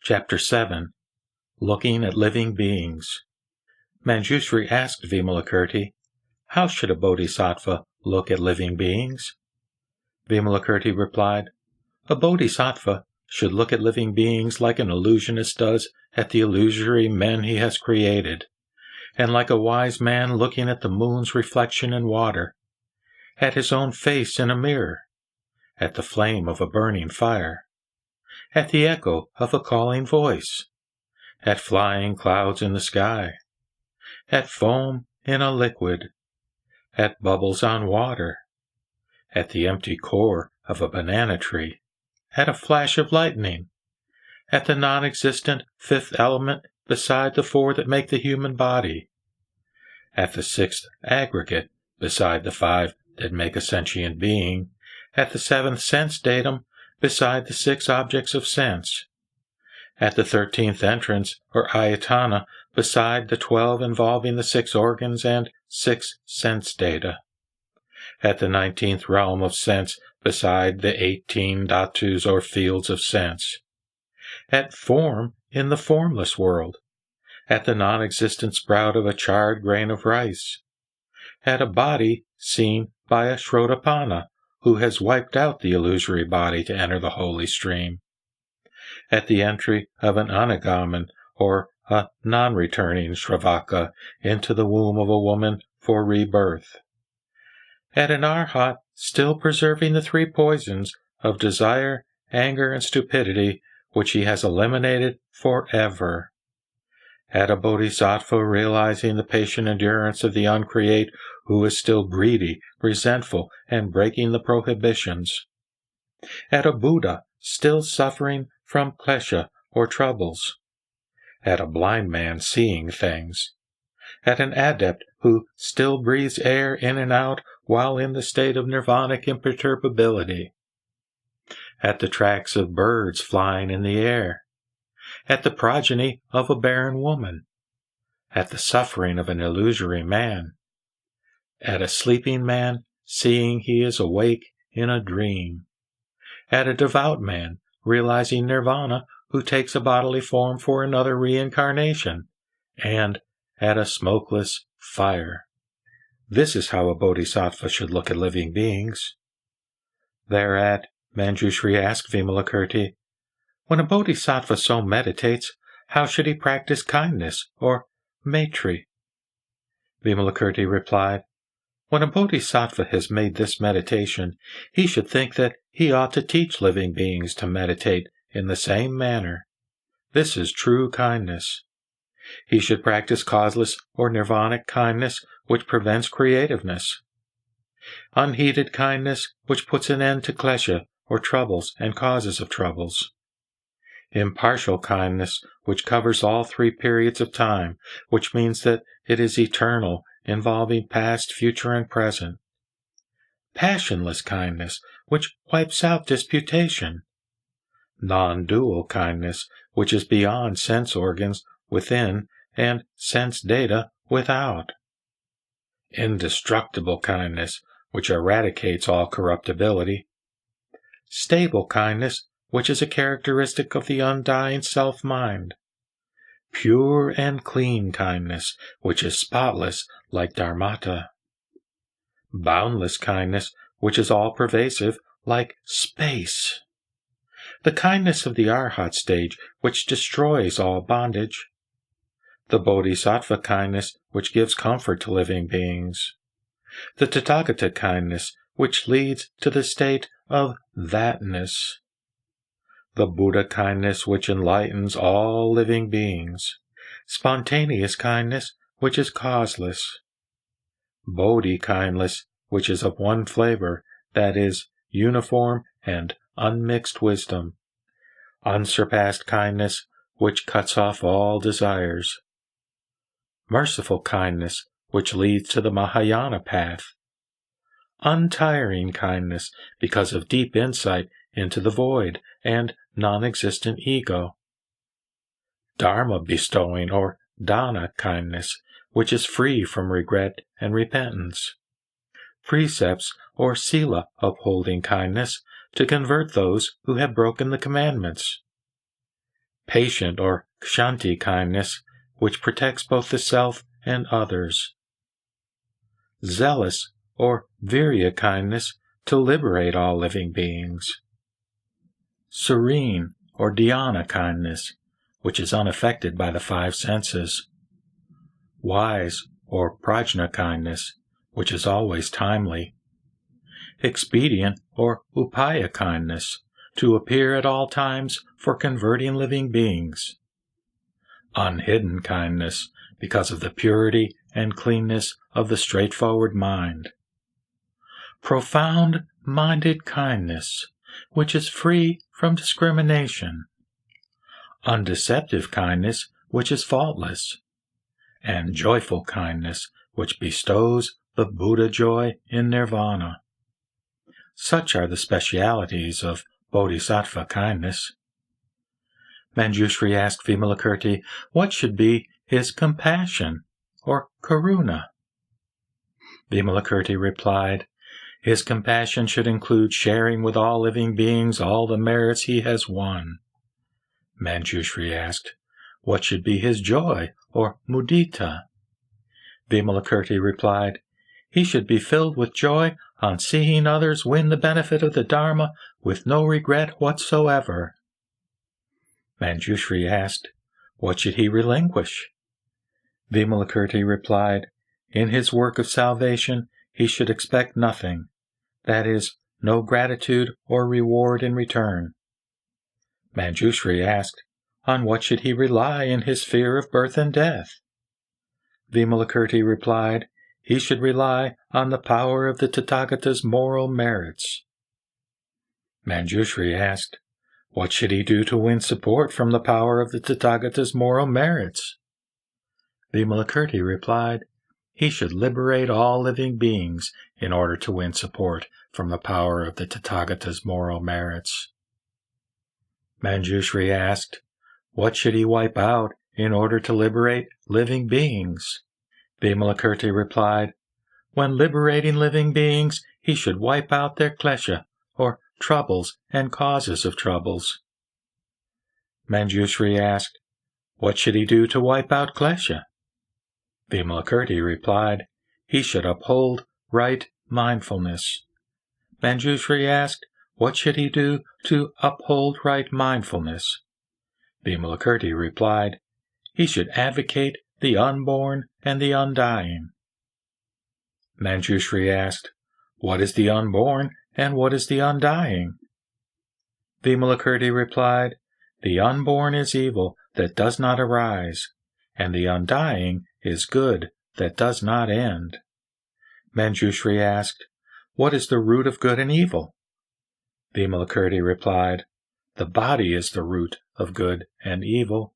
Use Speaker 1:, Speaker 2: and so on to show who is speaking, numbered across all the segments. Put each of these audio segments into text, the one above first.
Speaker 1: Chapter 7. Looking at Living Beings. Manjushri asked Vimalakirti, how should a bodhisattva look at living beings? Vimalakirti replied, a bodhisattva should look at living beings like an illusionist does at the illusory men he has created, and like a wise man looking at the moon's reflection in water, at his own face in a mirror, at the flame of a burning fire, at the echo of a calling voice, at flying clouds in the sky, at foam in a liquid, at bubbles on water, at the empty core of a banana tree, at a flash of lightning, at the non-existent fifth element beside the four that make the human body, at the sixth aggregate beside the five that make a sentient being, at the seventh sense datum beside the 6 objects of sense, at the 13th entrance or ayatana beside the 12 involving the 6 organs and 6 sense data, at the 19th realm of sense beside the 18 dhatus or fields of sense, at form in the formless world, at the non-existent sprout of a charred grain of rice, at a body seen by a Shrodapana who has wiped out the illusory body to enter the holy stream, at the entry of an Anagaman or a non-returning Shravaka into the womb of a woman for rebirth, at an Arhat still preserving the 3 poisons of desire, anger, and stupidity which he has eliminated forever, at a bodhisattva realizing the patient endurance of the uncreate who is still greedy, resentful, and breaking the prohibitions, at a Buddha still suffering from klesha or troubles, at a blind man seeing things, at an adept who still breathes air in and out while in the state of nirvanic imperturbability, at the tracks of birds flying in the air, at the progeny of a barren woman, at the suffering of an illusory man, at a sleeping man seeing he is awake in a dream, at a devout man realizing nirvana who takes a bodily form for another reincarnation, and at a smokeless fire. This is how a bodhisattva should look at living beings. Thereat, Manjushri asked Vimalakirti, when a bodhisattva so meditates, how should he practice kindness or maitri? Vimalakirti replied, when a bodhisattva has made this meditation, he should think that he ought to teach living beings to meditate in the same manner. This is true kindness. He should practice causeless or nirvanic kindness which prevents creativeness, unheeded kindness which puts an end to klesha or troubles and causes of troubles, impartial kindness which covers all 3 periods of time, which means that it is eternal, involving past, future, and present, passionless kindness which wipes out disputation, non-dual kindness which is beyond sense organs within and sense data without, indestructible kindness which eradicates all corruptibility, stable kindness which is a characteristic of the undying self-mind, pure and clean kindness which is spotless like Dharmata, boundless kindness which is all-pervasive like space, the kindness of the Arhat stage which destroys all bondage, the Bodhisattva kindness which gives comfort to living beings, the Tathagata kindness which leads to the state of thatness, the Buddha kindness which enlightens all living beings, spontaneous kindness which is causeless, Bodhi kindness which is of one flavor, that is, uniform and unmixed wisdom, unsurpassed kindness which cuts off all desires, merciful kindness which leads to the Mahayana path, untiring kindness because of deep insight into the void and non-existent ego, Dharma bestowing or dana kindness which is free from regret and repentance, precepts or sila upholding kindness to convert those who have broken the commandments, patient or kshanti kindness, which protects both the self and others. Zealous or virya kindness, to liberate all living beings. Serene or dhyana kindness, which is unaffected by the five senses. Wise or prajna kindness, which is always timely. Expedient or upaya kindness, to appear at all times for converting living beings. Unhidden kindness, because of the purity and cleanness of the straightforward mind. Profound-minded kindness, which is free from discrimination. Undeceptive kindness, which is faultless. And joyful kindness, which bestows the Buddha joy in nirvana. Such are the specialities of bodhisattva kindness. Manjushri asked Vimalakirti what should be his compassion, or karuna. Vimalakirti replied, his compassion should include sharing with all living beings all the merits he has won. Manjushri asked, what should be his joy, or mudita? Vimalakirti replied, he should be filled with joy on seeing others win the benefit of the Dharma with no regret whatsoever. Manjushri asked, what should he relinquish? Vimalakirti replied, in his work of salvation he should expect nothing, that is, no gratitude or reward in return. Manjushri asked, on what should he rely in his fear of birth and death? Vimalakirti replied, he should rely on the power of the Tathagata's moral merits. Manjushri asked, what should he do to win support from the power of the Tathagata's moral merits? Vimalakirti replied, he should liberate all living beings in order to win support from the power of the Tathagata's moral merits. Manjushri asked, what should he wipe out in order to liberate living beings? Vimalakirti replied, when liberating living beings, he should wipe out their klesha, or troubles and causes of troubles. Manjushri asked, what should he do to wipe out klesha? Vimalakirti replied, he should uphold right mindfulness. Manjushri asked, what should he do to uphold right mindfulness? Vimalakirti replied, he should advocate the unborn and the undying. Manjushri asked, what is the unborn and what is the undying? Vimalakirti replied, the unborn is evil that does not arise, and the undying is good that does not end. Manjushri asked, what is the root of good and evil? Vimalakirti replied, the body is the root of good and evil.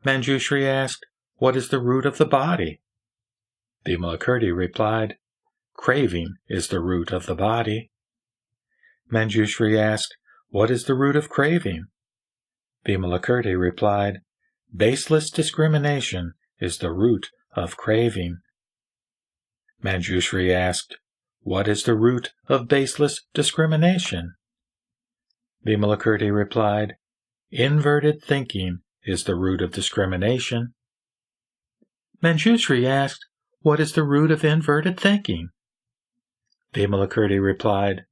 Speaker 1: Manjushri asked, what is the root of the body? Vimalakirti replied, craving is the root of the body. Manjushri asked, what is the root of craving? Vimalakirti replied, baseless discrimination is the root of craving. Manjushri asked, what is the root of baseless discrimination? Vimalakirti replied, inverted thinking is the root of discrimination. Manjushri asked, what is the root of inverted thinking? Vimalakirti replied,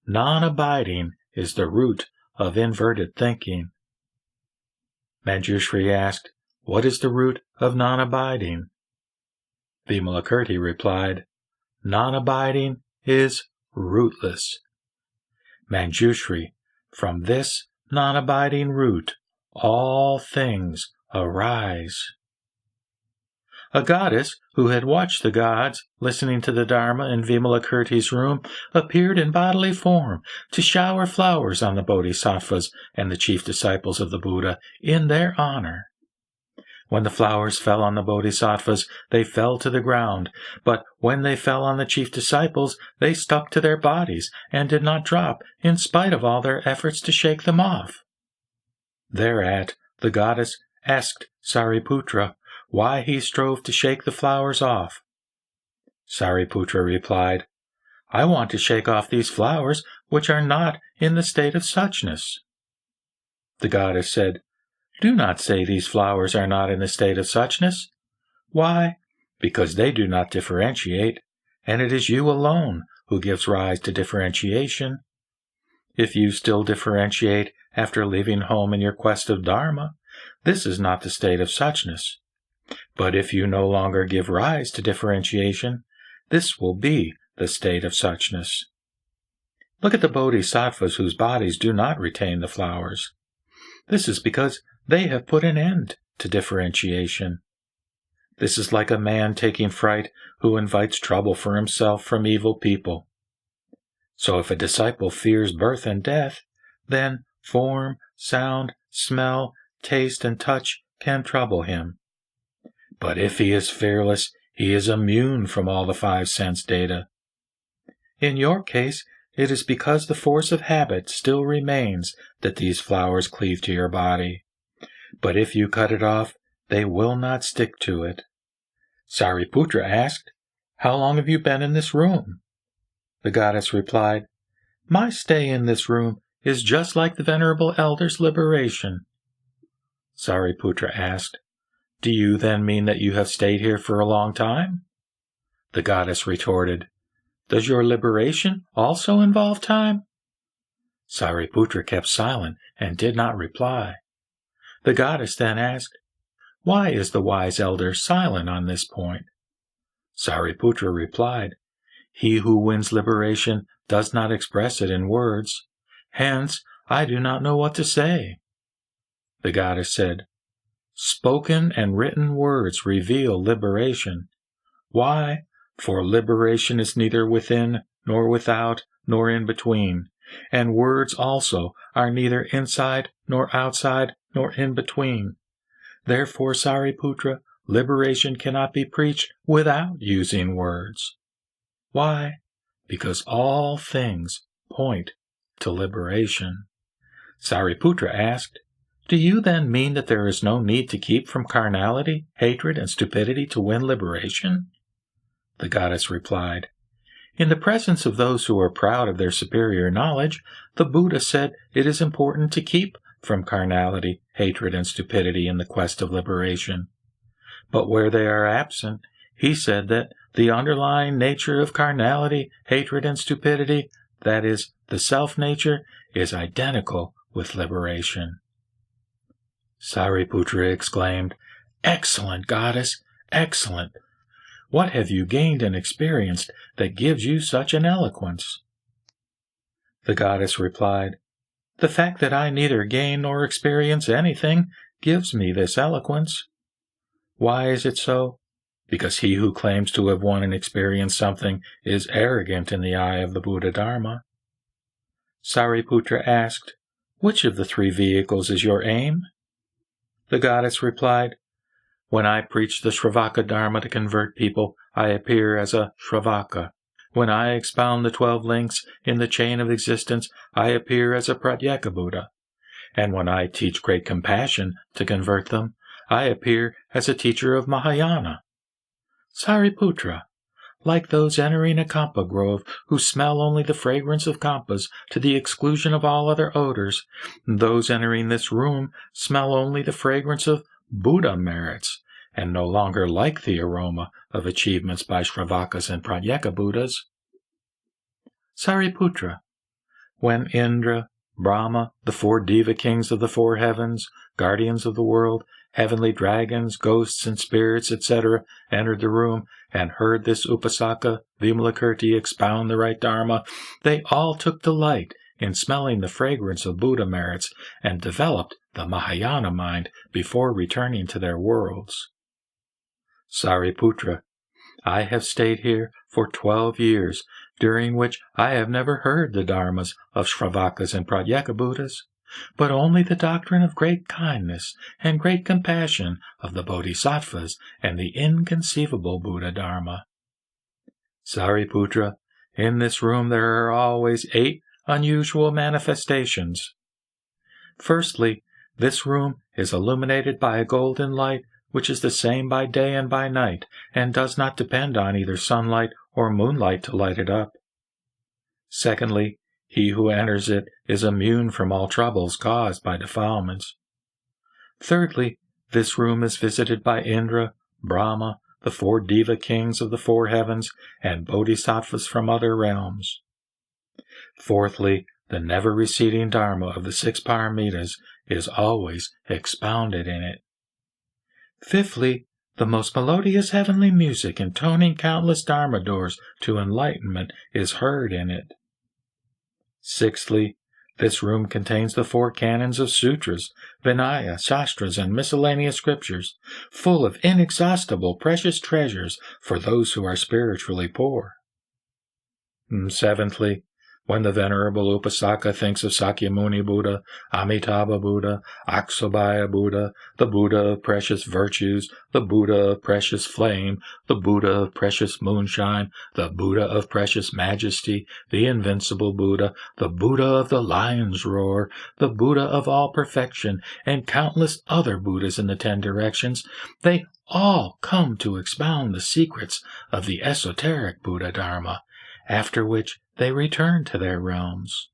Speaker 1: non-abiding is the root of inverted thinking. Manjushri asked, what is the root of non-abiding? Vimalakirti replied, non-abiding is rootless. Manjushri, from this non-abiding root, all things arise. A goddess who had watched the gods, listening to the Dharma in Vimalakirti's room, appeared in bodily form to shower flowers on the bodhisattvas and the chief disciples of the Buddha in their honor. When the flowers fell on the bodhisattvas, they fell to the ground, but when they fell on the chief disciples, they stuck to their bodies and did not drop, in spite of all their efforts to shake them off. Thereat, the goddess asked Sariputra why he strove to shake the flowers off. Sariputra replied, I want to shake off these flowers which are not in the state of suchness. The goddess said, Do not say these flowers are not in the state of suchness. Why? Because they do not differentiate, and it is you alone who gives rise to differentiation. If you still differentiate after leaving home in your quest of Dharma, this is not the state of suchness. But if you no longer give rise to differentiation, this will be the state of suchness. Look at the bodhisattvas whose bodies do not retain the flowers. This is because they have put an end to differentiation. This is like a man taking fright who invites trouble for himself from evil people. So if a disciple fears birth and death, then form, sound, smell, taste, and touch can trouble him. But if he is fearless, he is immune from all the five sense data. In your case, it is because the force of habit still remains that these flowers cleave to your body. But if you cut it off, they will not stick to it. Sariputra asked, "How long have you been in this room?" The goddess replied, "My stay in this room is just like the Venerable Elder's liberation." Sariputra asked, "Do you then mean that you have stayed here for a long time?" The goddess retorted, "Does your liberation also involve time?" Sariputra kept silent and did not reply. The goddess then asked, "Why is the wise elder silent on this point?" Sariputra replied, "He who wins liberation does not express it in words. Hence, I do not know what to say." The goddess said, "Spoken and written words reveal liberation. Why? For liberation is neither within, nor without, nor in between, and words also are neither inside, nor outside, nor in between. Therefore, Sariputra, liberation cannot be preached without using words. Why? Because all things point to liberation." Sariputra asked, "Do you then mean that there is no need to keep from carnality, hatred, and stupidity to win liberation?" The goddess replied, "In the presence of those who are proud of their superior knowledge, the Buddha said it is important to keep from carnality, hatred, and stupidity in the quest of liberation. But where they are absent, he said that the underlying nature of carnality, hatred, and stupidity, that is, the self-nature, is identical with liberation." Sariputra exclaimed, "Excellent, goddess, excellent! What have you gained and experienced that gives you such an eloquence?" The goddess replied, "The fact that I neither gain nor experience anything gives me this eloquence." Why is it so? Because he who claims to have won and experienced something is arrogant in the eye of the Buddha Dharma. Sariputra asked, "Which of the three vehicles is your aim?" The goddess replied, "When I preach the Shravaka Dharma to convert people, I appear as a Shravaka. When I expound the 12 links in the chain of existence, I appear as a Pratyeka Buddha. And when I teach great compassion to convert them, I appear as a teacher of Mahayana. Sariputra, like those entering a kampa grove who smell only the fragrance of kampas to the exclusion of all other odors, those entering this room smell only the fragrance of Buddha merits, and no longer like the aroma of achievements by Shravakas and Pratyeka Buddhas. Sariputra, when Indra, Brahma, the 4 Deva kings of the 4 heavens, guardians of the world, heavenly dragons, ghosts, and spirits, etc., entered the room and heard this Upasaka Vimalakirti expound the right Dharma, they all took delight in smelling the fragrance of Buddha merits and developed the Mahayana mind before returning to their worlds. Sariputra, I have stayed here for 12 years, during which I have never heard the dharmas of Shravakas and Pratyeka Buddhas, but only the doctrine of great kindness and great compassion of the Bodhisattvas and the inconceivable Buddha Dharma. Sariputra, in this room there are always 8 unusual manifestations. Firstly, this room is illuminated by a golden light which is the same by day and by night, and does not depend on either sunlight or moonlight to light it up. Secondly, he who enters it is immune from all troubles caused by defilements. Thirdly, this room is visited by Indra, Brahma, the 4 Deva kings of the 4 heavens, and bodhisattvas from other realms. Fourthly, the never-receding Dharma of the 6 paramitas is always expounded in it. Fifthly, the most melodious heavenly music intoning countless Dharma doors to enlightenment is heard in it. Sixthly, this room contains the 4 canons of sutras, Vinaya, Shastras, and miscellaneous scriptures, full of inexhaustible precious treasures for those who are spiritually poor. Seventhly, when the Venerable Upasaka thinks of Sakyamuni Buddha, Amitabha Buddha, Aksobhaya Buddha, the Buddha of precious virtues, the Buddha of precious flame, the Buddha of precious moonshine, the Buddha of precious majesty, the invincible Buddha, the Buddha of the lion's roar, the Buddha of all perfection, and countless other Buddhas in the 10 directions, they all come to expound the secrets of the esoteric Buddha Dharma, after which they return to their realms.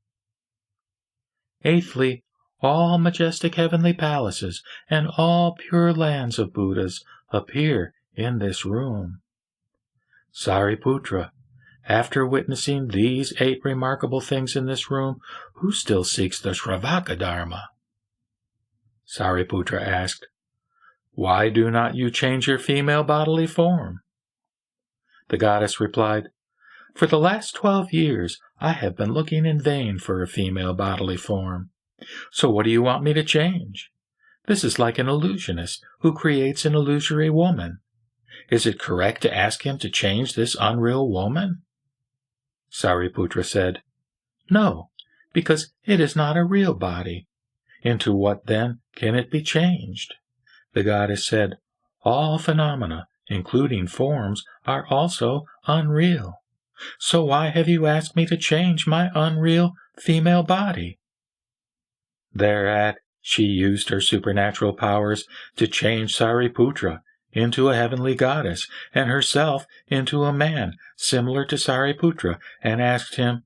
Speaker 1: Eighthly, all majestic heavenly palaces and all pure lands of Buddhas appear in this room. Sariputra, after witnessing these 8 remarkable things in this room, who still seeks the Shravaka Dharma? Sariputra asked, "Why do not you change your female bodily form?" The goddess replied, "For the last 12 years, I have been looking in vain for a female bodily form. So what do you want me to change? This is like an illusionist who creates an illusory woman. Is it correct to ask him to change this unreal woman?" Sariputra said, "No, because it is not a real body. Into what, then, can it be changed?" The goddess said, "All phenomena, including forms, are also unreal. So why have you asked me to change my unreal female body?" Thereat, she used her supernatural powers to change Sariputra into a heavenly goddess and herself into a man similar to Sariputra, and asked him,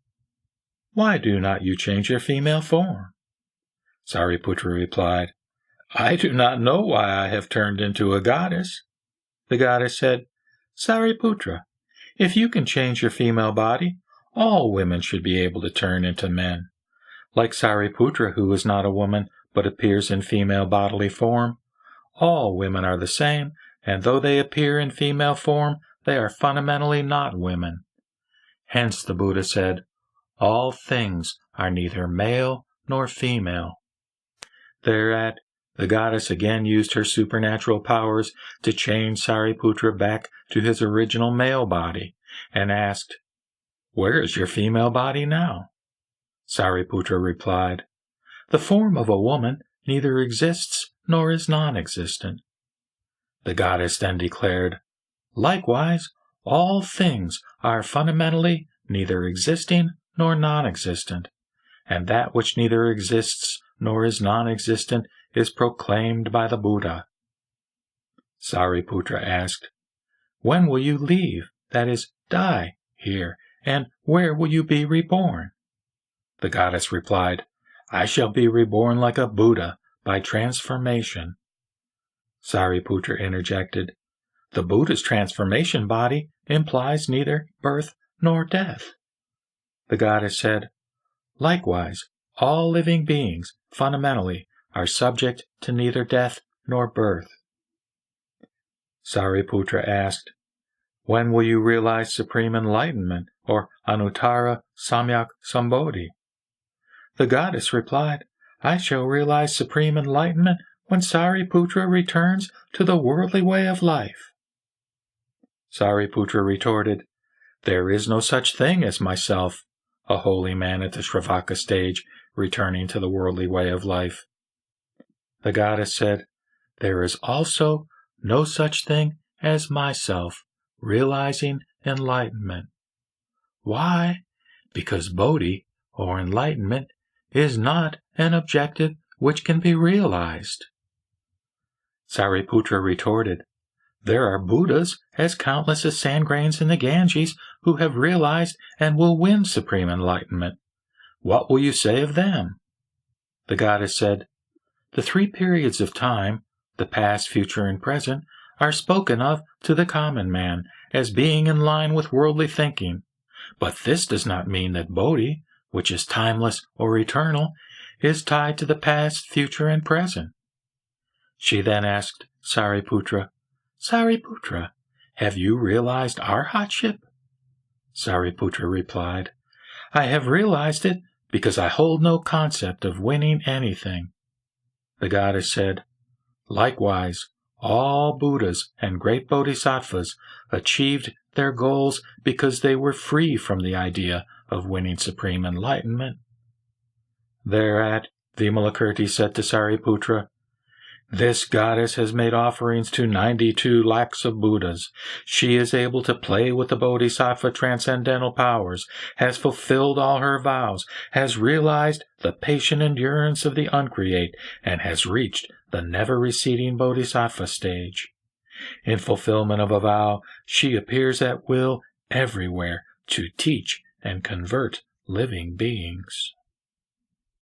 Speaker 1: "Why do not you change your female form?" Sariputra replied, "I do not know why I have turned into a goddess." The goddess said, "Sariputra, if you can change your female body, all women should be able to turn into men. Like Sariputra, who is not a woman, but appears in female bodily form, all women are the same, and though they appear in female form, they are fundamentally not women. Hence the Buddha said, all things are neither male nor female." Thereat, the goddess again used her supernatural powers to change Sariputra back to his original male body, and asked, "Where is your female body now?" Sariputra replied, "The form of a woman neither exists nor is non-existent." The goddess then declared, "Likewise, all things are fundamentally neither existing nor non-existent, and that which neither exists nor is non-existent is proclaimed by the Buddha." Sariputra asked, "When will you leave, that is, die, here, and where will you be reborn?" The goddess replied, "I shall be reborn like a Buddha by transformation." Sariputra interjected, "The Buddha's transformation body implies neither birth nor death." The goddess said, "Likewise, all living beings, fundamentally, are subject to neither death nor birth." Sariputra asked, "When will you realize supreme enlightenment, or Anuttara Samyak Sambodhi?" The goddess replied, "I shall realize supreme enlightenment when Sariputra returns to the worldly way of life." Sariputra retorted, "There is no such thing as myself, a holy man at the Shravaka stage, returning to the worldly way of life." The goddess said, "There is also no such thing as myself, realizing enlightenment." Why? Because Bodhi, or enlightenment, is not an objective which can be realized. Sariputra retorted, "There are Buddhas as countless as sand grains in the Ganges who have realized and will win supreme enlightenment. What will you say of them?" The goddess said, The 3 periods of time, the past, future, and present, are spoken of to the common man as being in line with worldly thinking. But this does not mean that Bodhi, which is timeless or eternal, is tied to the past, future, and present. She then asked Sariputra, "Sariputra, have you realized our hardship?" Sariputra replied, "I have realized it because I hold no concept of winning anything." The goddess said, "Likewise, all Buddhas and great bodhisattvas achieved their goals because they were free from the idea of winning supreme enlightenment." Thereat, Vimalakirti said to Sariputra, "This goddess has made offerings to 92 lakhs of Buddhas. She is able to play with the bodhisattva transcendental powers, has fulfilled all her vows, has realized the patient endurance of the uncreate, and has reached the never-receding bodhisattva stage. In fulfillment of a vow, she appears at will everywhere to teach and convert living beings."